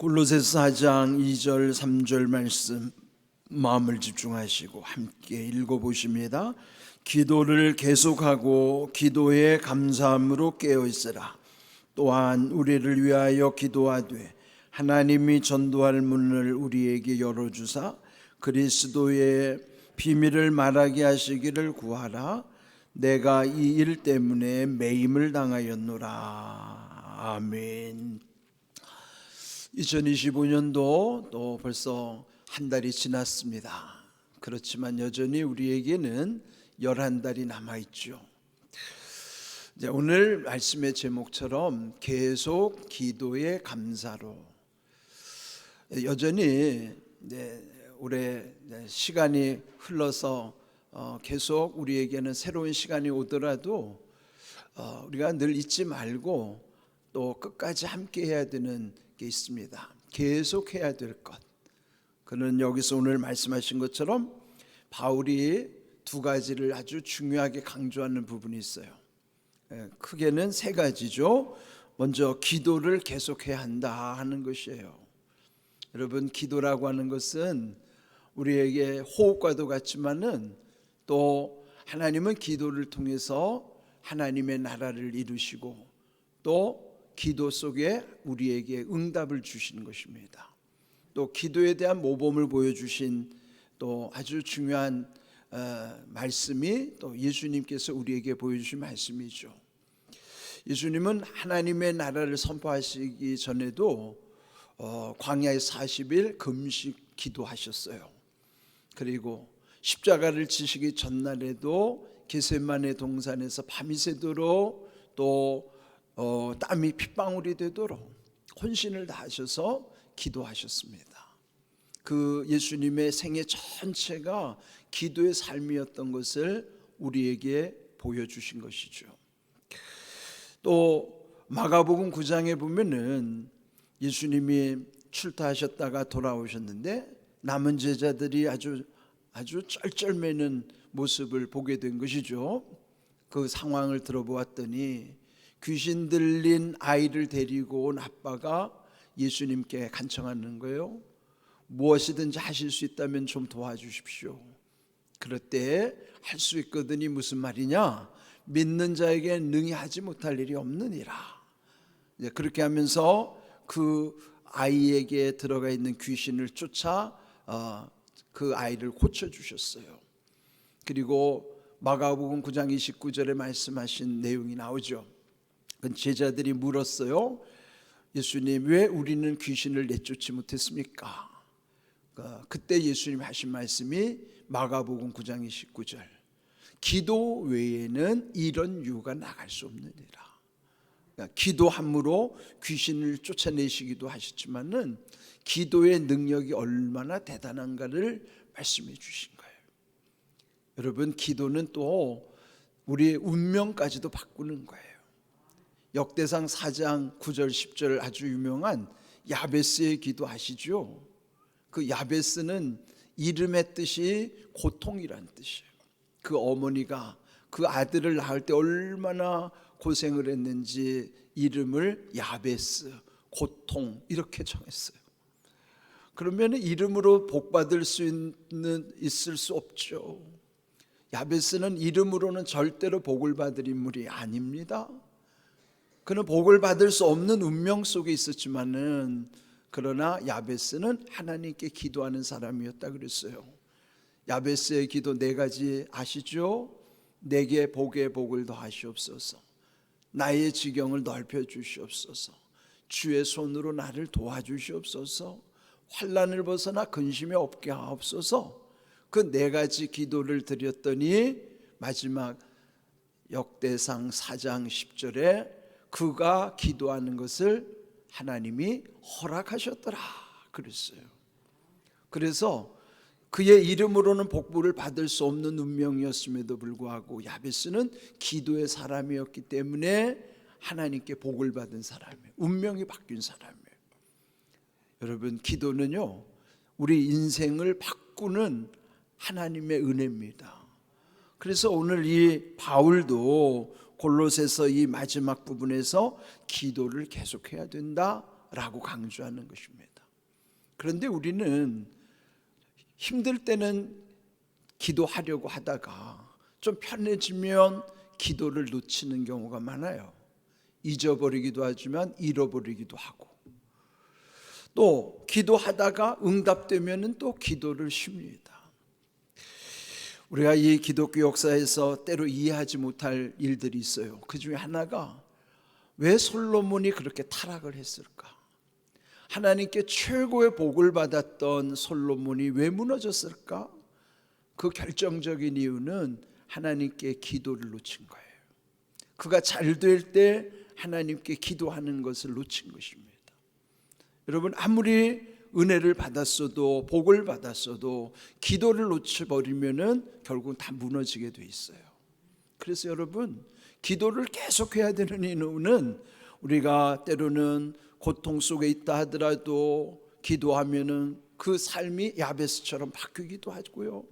골로새서 4장 2절 3절 말씀 마음을 집중하시고 함께 읽어보십니다. 기도를 계속하고 기도에 감사함으로 깨어있으라. 또한 우리를 위하여 기도하되 하나님이 전도할 문을 우리에게 열어주사 그리스도의 비밀을 말하게 하시기를 구하라. 내가 이 일 때문에 매임을 당하였노라. 아멘. 2025년도 또 벌써 한 달이 지났습니다. 그렇지만 여전히 우리에게는 11달이 남아있죠. 오늘 말씀의 제목처럼 계속 기도의 감사로, 여전히 올해 시간이 흘러서 계속 우리에게는 새로운 시간이 오더라도 우리가 늘 잊지 말고 또 끝까지 함께 해야 되는 게 있습니다. 계속 해야 될 것. 그는 여기서 오늘 말씀하신 것처럼 바울이 두 가지를 아주 중요하게 강조하는 부분이 있어요. 크게는 세 가지죠. 먼저 기도를 계속해야 한다 하는 것이에요. 여러분, 기도라고 하는 것은 우리에게 호흡과도 같지만은 또 하나님은 기도를 통해서 하나님의 나라를 이루시고 또 기도 속에 우리에게 응답을 주시는 것입니다. 또 기도에 대한 모범을 보여주신 또 아주 중요한 말씀이 또 예수님께서 우리에게 보여주신 말씀이죠. 예수님은 하나님의 나라를 선포하시기 전에도 광야에 40일 금식 기도하셨어요. 그리고 십자가를 지시기 전날에도 겟세마네 동산에서 밤이 새도록 또 땀이 핏방울이 되도록 헌신을 다하셔서 기도하셨습니다. 그 예수님의 생애 전체가 기도의 삶이었던 것을 우리에게 보여주신 것이죠. 또 마가복음 9장에 보면은 예수님이 출타하셨다가 돌아오셨는데 남은 제자들이 아주 쩔쩔매는 모습을 보게 된 것이죠. 그 상황을 들어보았더니 귀신 들린 아이를 데리고 온 아빠가 예수님께 간청하는 거예요. 무엇이든지 하실 수 있다면 좀 도와주십시오. 그럴 때 할 수 있거든이 무슨 말이냐? 믿는 자에게 능히 하지 못할 일이 없느니라. 그렇게 하면서 그 아이에게 들어가 있는 귀신을 쫓아 그 아이를 고쳐주셨어요. 그리고 마가복음 9장 29절에 말씀하신 내용이 나오죠. 제자들이 물었어요. 예수님, 왜 우리는 귀신을 내쫓지 못했습니까? 그때 예수님 하신 말씀이 마가복음 9장 29절, 기도 외에는 이런 유가 나갈 수 없느니라. 기도함으로 귀신을 쫓아내시기도 하셨지만은 기도의 능력이 얼마나 대단한가를 말씀해 주신 거예요. 여러분, 기도는 또 우리의 운명까지도 바꾸는 거예요. 역대상 4장 9절 10절 아주 유명한 야베스의 기도 아시죠? 그 야베스는 이름의 뜻이 고통이란 뜻이에요. 그 어머니가 그 아들을 낳을 때 얼마나 고생을 했는지 이름을 야베스, 고통 이렇게 정했어요. 그러면 이름으로 복받을 수 있을 수 없죠. 야베스는 이름으로는 절대로 복을 받을 인물이 아닙니다. 그는 복을 받을 수 없는 운명 속에 있었지만은 그러나 야베스는 하나님께 기도하는 사람이었다 그랬어요. 야베스의 기도 네 가지 아시죠? 내게 복의 복을 더하시옵소서, 나의 지경을 넓혀 주시옵소서, 주의 손으로 나를 도와주시옵소서, 환난을 벗어나 근심이 없게 하옵소서. 그 네 가지 기도를 드렸더니 마지막 역대상 4장 10절에 그가 기도하는 것을 하나님이 허락하셨더라 그랬어요. 그래서 그의 이름으로는 복부를 받을 수 없는 운명이었음에도 불구하고 야베스는 기도의 사람이었기 때문에 하나님께 복을 받은 사람이에요. 운명이 바뀐 사람이에요. 여러분, 기도는요 우리 인생을 바꾸는 하나님의 은혜입니다. 그래서 오늘 이 바울도 골로새서 이 마지막 부분에서 기도를 계속해야 된다 라고 강조하는 것입니다. 그런데 우리는 힘들 때는 기도하려고 하다가 좀 편해지면 기도를 놓치는 경우가 많아요. 잊어버리기도 하지만 잃어버리기도 하고, 또 기도하다가 응답되면 또 기도를 쉽니다. 우리가 이 기독교 역사에서 때로 이해하지 못할 일들이 있어요. 그 중에 하나가 왜 솔로몬이 그렇게 타락을 했을까? 하나님께 최고의 복을 받았던 솔로몬이 왜 무너졌을까? 그 결정적인 이유는 하나님께 기도를 놓친 거예요. 그가 잘 될 때 하나님께 기도하는 것을 놓친 것입니다. 여러분, 아무리 은혜를 받았어도 복을 받았어도 기도를 놓쳐버리면은 결국 다 무너지게 돼 있어요. 그래서 여러분, 기도를 계속해야 되는 이유는 우리가 때로는 고통 속에 있다 하더라도 기도하면은 그 삶이 야베스처럼 바뀌기도 하고요,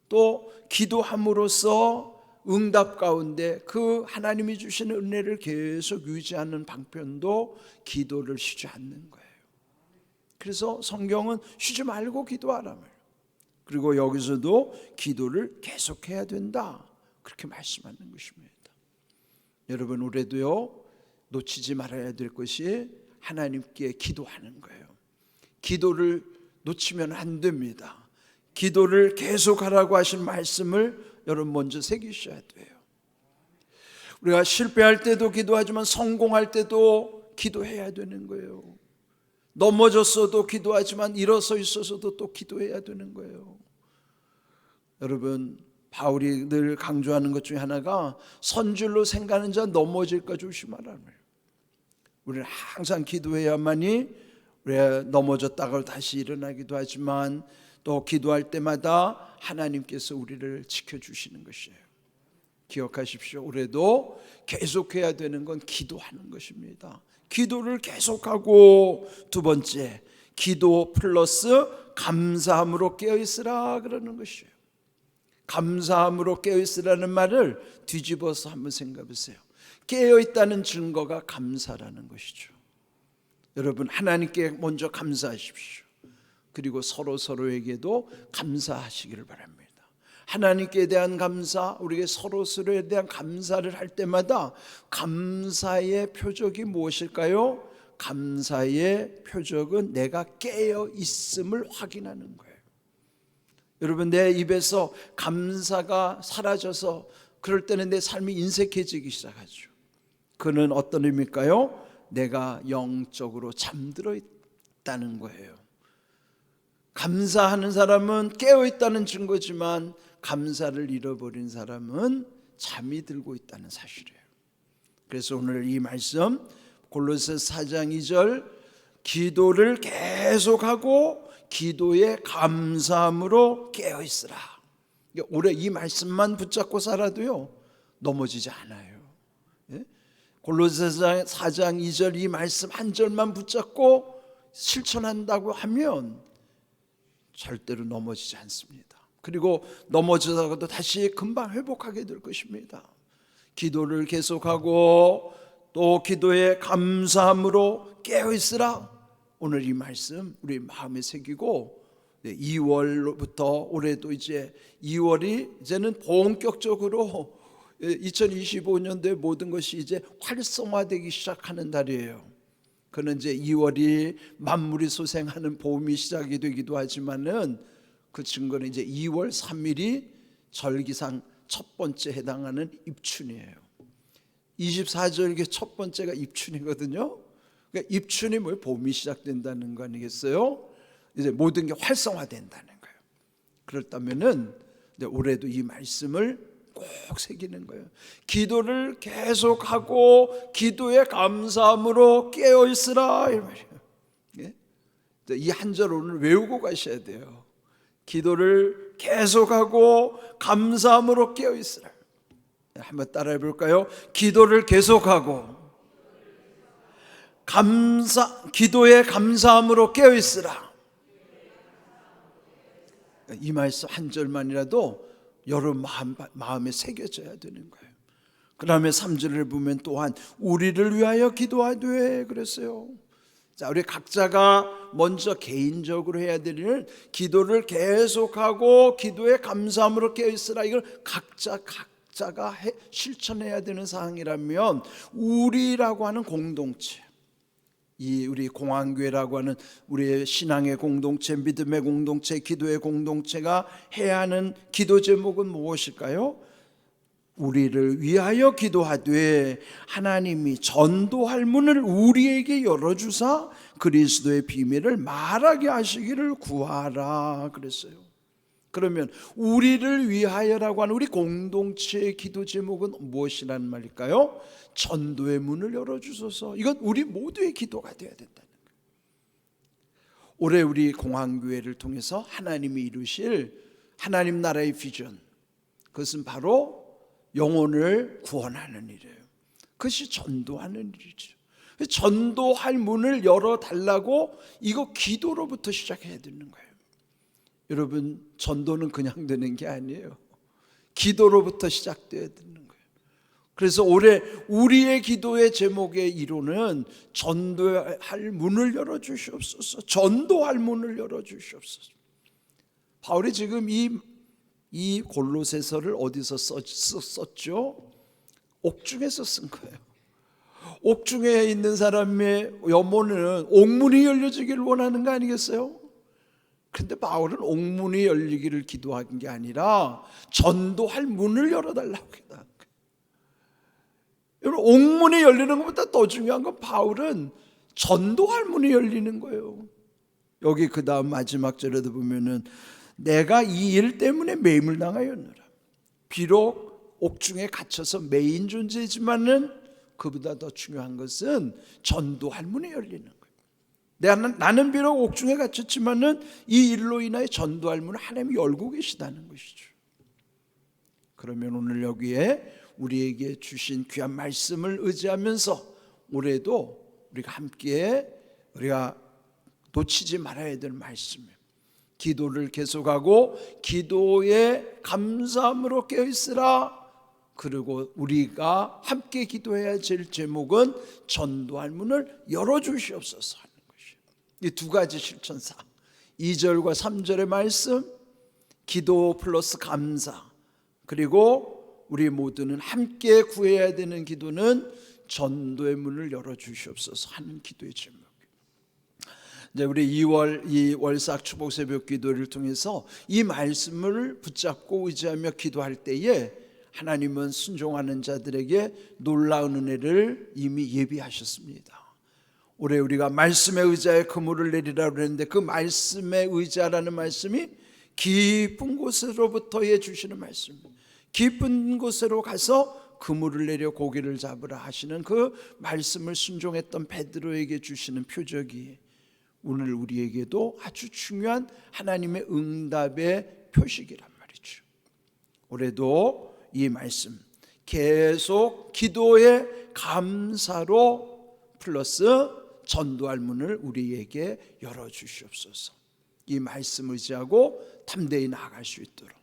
또 기도함으로써 응답 가운데 그 하나님이 주시는 은혜를 계속 유지하는 방편도 기도를 쉬지 않는 거예요. 그래서 성경은 쉬지 말고 기도하라 말이에요. 그리고 여기서도 기도를 계속해야 된다, 그렇게 말씀하는 것입니다. 여러분, 올해도요 놓치지 말아야 될 것이 하나님께 기도하는 거예요. 기도를 놓치면 안 됩니다. 기도를 계속하라고 하신 말씀을 여러분 먼저 새기셔야 돼요. 우리가 실패할 때도 기도하지만 성공할 때도 기도해야 되는 거예요. 넘어졌어도 기도하지만 일어서 있어서도 또 기도해야 되는 거예요. 여러분, 바울이 늘 강조하는 것 중에 하나가 선줄로 생각하는 자 넘어질까 조심하라는 거예요. 우리는 항상 기도해야만이 우리가 넘어졌다가 다시 일어나기도 하지만 또 기도할 때마다 하나님께서 우리를 지켜주시는 것이에요. 기억하십시오. 올해도 계속해야 되는 건 기도하는 것입니다. 기도를 계속하고, 두 번째, 기도 플러스 감사함으로 깨어있으라 그러는 것이에요. 감사함으로 깨어있으라는 말을 뒤집어서 한번 생각해 보세요. 깨어있다는 증거가 감사라는 것이죠. 여러분, 하나님께 먼저 감사하십시오. 그리고 서로에게도 감사하시기를 바랍니다. 하나님께 대한 감사, 우리에게 서로에 대한 감사를 할 때마다 감사의 표적이 무엇일까요? 감사의 표적은 내가 깨어 있음을 확인하는 거예요. 여러분, 내 입에서 감사가 사라져서 그럴 때는 내 삶이 인색해지기 시작하죠. 그는 어떤 의미일까요? 내가 영적으로 잠들어 있다는 거예요. 감사하는 사람은 깨어있다는 증거지만 감사를 잃어버린 사람은 잠이 들고 있다는 사실이에요. 그래서 오늘 이 말씀 골로새서 4장 2절, 기도를 계속하고 기도에 감사함으로 깨어있으라. 올해 이 말씀만 붙잡고 살아도요 넘어지지 않아요. 골로새서 4장 2절 이 말씀 한 절만 붙잡고 실천한다고 하면 절대로 넘어지지 않습니다. 그리고 넘어지다가도 다시 금방 회복하게 될 것입니다. 기도를 계속하고 또 기도에 감사함으로 깨어있으라. 오늘 이 말씀 우리 마음에 새기고 2월부터 올해도 이제 2월이 이제는 본격적으로 2025년도의 모든 것이 이제 활성화되기 시작하는 달이에요. 그는 이제 2월이 만물이 소생하는 봄이 시작이 되기도 하지만은 그 증거는 이제 2월 3일이 절기상 첫 번째 해당하는 입춘이에요. 24절기 첫 번째가 입춘이거든요. 그러니까 입춘이 뭐예요? 봄이 시작된다는 거 아니겠어요? 이제 모든 게 활성화된다는 거예요. 그렇다면은 올해도 이 말씀을 꼭 새기는 거예요. 기도를 계속하고 기도에 감사함으로 깨어있으라, 이 말이에요. 이 한 절 오늘 외우고 가셔야 돼요. 기도를 계속하고 감사함으로 깨어있으라. 한번 따라해 볼까요? 기도를 계속하고 기도에 감사함으로 깨어있으라. 이 말씀 한 절만이라도 여러분 마음에 새겨져야 되는 거예요. 그 다음에 3절을 보면 또한 우리를 위하여 기도하되 그랬어요. 자, 우리 각자가 먼저 개인적으로 해야 될 일은 기도를 계속하고 기도에 감사함으로 깨어있으라. 이걸 각자가 실천해야 되는 사항이라면, 우리라고 하는 공동체, 이 우리 공항교회라고 하는 우리의 신앙의 공동체, 믿음의 공동체, 기도의 공동체가 해야 하는 기도 제목은 무엇일까요? 우리를 위하여 기도하되 하나님이 전도할 문을 우리에게 열어주사 그리스도의 비밀을 말하게 하시기를 구하라 그랬어요. 그러면 우리를 위하여라고 하는 우리 공동체의 기도 제목은 무엇이라는 말일까요? 전도의 문을 열어주소서. 이건 우리 모두의 기도가 되어야 된다는 거예요. 올해 우리 공항교회를 통해서 하나님이 이루실 하나님 나라의 비전, 그것은 바로 영혼을 구원하는 일이에요. 그것이 전도하는 일이죠. 전도할 문을 열어달라고, 이거 기도로부터 시작해야 되는 거예요. 여러분, 전도는 그냥 되는 게 아니에요. 기도로부터 시작돼야 되는 거예요. 그래서 올해 우리의 기도의 제목의 이론은 전도할 문을 열어주시옵소서. 전도할 문을 열어주시옵소서. 바울이 지금 이 골로새서를 어디서 썼죠? 옥중에서 쓴 거예요. 옥중에 있는 사람의 염원은 옥문이 열려지기를 원하는 거 아니겠어요? 그런데 바울은 옥문이 열리기를 기도한 게 아니라 전도할 문을 열어달라고 기도한 거예요. 여러분, 옥문이 열리는 것보다 더 중요한 건 바울은 전도할 문이 열리는 거예요. 여기 그 다음 마지막 절에도 보면은 내가 이 일 때문에 매임을당하였노라. 비록 옥중에 갇혀서 매인 존재이지만은 그보다 더 중요한 것은 전도할 문이 열리는 거예요. 나는 비록 옥중에 갇혔지만은 이 일로 인하여 전도할 문을 하나님이 열고 계시다는 것이죠. 그러면 오늘 여기에 우리에게 주신 귀한 말씀을 의지하면서 올해도 우리가 함께 우리가 놓치지 말아야 될 말씀이에요. 기도를 계속하고 기도에 감사함으로 깨어있으라. 그리고 우리가 함께 기도해야 될 제목은 전도할 문을 열어주시옵소서 하는 것이에요. 이 두 가지 실천사, 2절과 3절의 말씀, 기도 플러스 감사, 그리고 우리 모두는 함께 구해야 되는 기도는 전도의 문을 열어주시옵소서 하는 기도의 제목. 이제 우리 2월 이 월삭 추복 새벽 기도를 통해서 이 말씀을 붙잡고 의지하며 기도할 때에 하나님은 순종하는 자들에게 놀라운 은혜를 이미 예비하셨습니다. 올해 우리가 말씀에 의지하여 그물을 내리라고 그랬는데, 그 말씀에 의지하라는 말씀이 깊은 곳으로부터 주시는 말씀입니다. 깊은 곳으로 가서 그물을 내려 고기를 잡으라 하시는 그 말씀을 순종했던 베드로에게 주시는 표적이 오늘 우리에게도 아주 중요한 하나님의 응답의 표식이란 말이죠. 올해도 이 말씀 계속 기도의 감사로 플러스 전도할 문을 우리에게 열어주시옵소서. 이 말씀 의지하고 담대히 나아갈 수 있도록.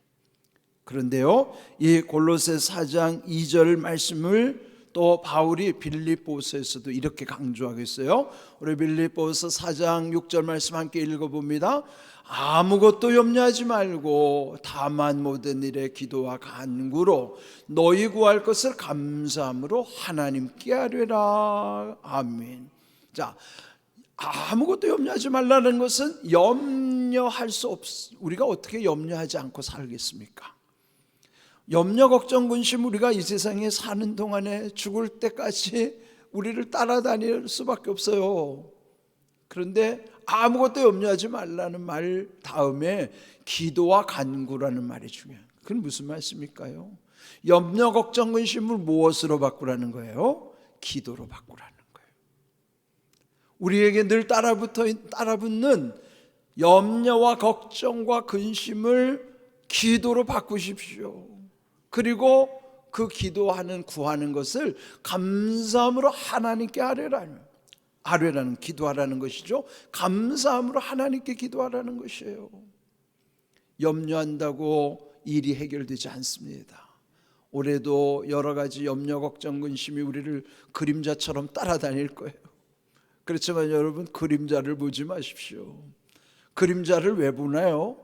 그런데요, 이 골로새 4장 2절 말씀을 또 바울이 빌립보서에서도 이렇게 강조하고 있어요. 우리 빌립보서 4장 6절 말씀 함께 읽어봅니다. 아무것도 염려하지 말고 다만 모든 일에 기도와 간구로 너희 구할 것을 감사함으로 하나님께 아뢰라. 아멘. 자, 아무것도 염려하지 말라는 것은 염려할 수 우리가 어떻게 염려하지 않고 살겠습니까? 염려, 걱정, 근심, 우리가 이 세상에 사는 동안에 죽을 때까지 우리를 따라다닐 수밖에 없어요. 그런데 아무것도 염려하지 말라는 말 다음에 기도와 간구라는 말이 중요해요. 그건 무슨 말씀일까요? 염려, 걱정, 근심을 무엇으로 바꾸라는 거예요? 기도로 바꾸라는 거예요. 우리에게 늘 따라붙는 염려와 걱정과 근심을 기도로 바꾸십시오. 그리고 그 기도하는 구하는 것을 감사함으로 하나님께 아뢰라는 기도하라는 것이죠. 감사함으로 하나님께 기도하라는 것이에요. 염려한다고 일이 해결되지 않습니다. 올해도 여러 가지 염려, 걱정, 근심이 우리를 그림자처럼 따라다닐 거예요. 그렇지만 여러분, 그림자를 보지 마십시오. 그림자를 왜 보나요?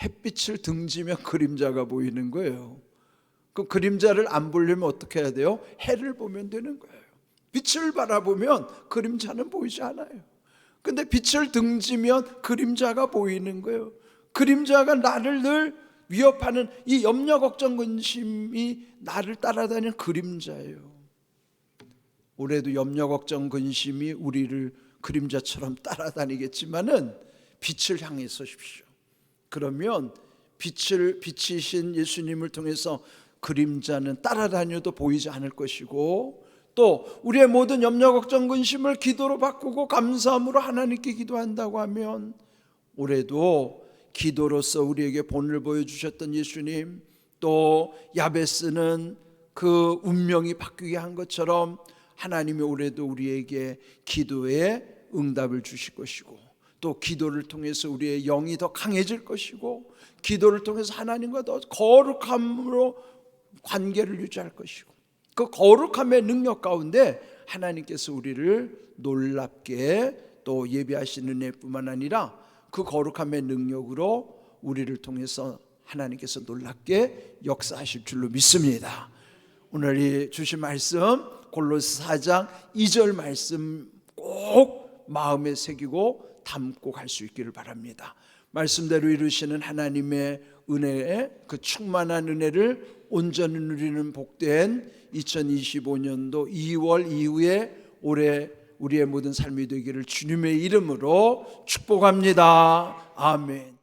햇빛을 등지면 그림자가 보이는 거예요. 그 그림자를 안 보려면 어떻게 해야 돼요? 해를 보면 되는 거예요. 빛을 바라보면 그림자는 보이지 않아요. 근데 빛을 등지면 그림자가 보이는 거예요. 그림자가 나를 늘 위협하는 이 염려, 걱정, 근심이 나를 따라다니는 그림자예요. 올해도 염려, 걱정, 근심이 우리를 그림자처럼 따라다니겠지만은 빛을 향해 서십시오. 그러면 빛을 비치신 예수님을 통해서 그림자는 따라다녀도 보이지 않을 것이고, 또 우리의 모든 염려, 걱정, 근심을 기도로 바꾸고 감사함으로 하나님께 기도한다고 하면 올해도 기도로서 우리에게 본을 보여주셨던 예수님, 또 야베스는 그 운명이 바뀌게 한 것처럼 하나님이 올해도 우리에게 기도에 응답을 주실 것이고, 또 기도를 통해서 우리의 영이 더 강해질 것이고, 기도를 통해서 하나님과 더 거룩함으로 관계를 유지할 것이고, 그 거룩함의 능력 가운데 하나님께서 우리를 놀랍게 또 예비하시는 은혜뿐만 아니라 그 거룩함의 능력으로 우리를 통해서 하나님께서 놀랍게 역사하실 줄로 믿습니다. 오늘 주신 말씀 골로새 4장 2절 말씀 꼭 마음에 새기고 담고 갈 수 있기를 바랍니다. 말씀대로 이루시는 하나님의 은혜에, 그 충만한 은혜를 온전히 누리는 복된 2025년도 2월 이후에 올해 우리의 모든 삶이 되기를 주님의 이름으로 축복합니다. 아멘.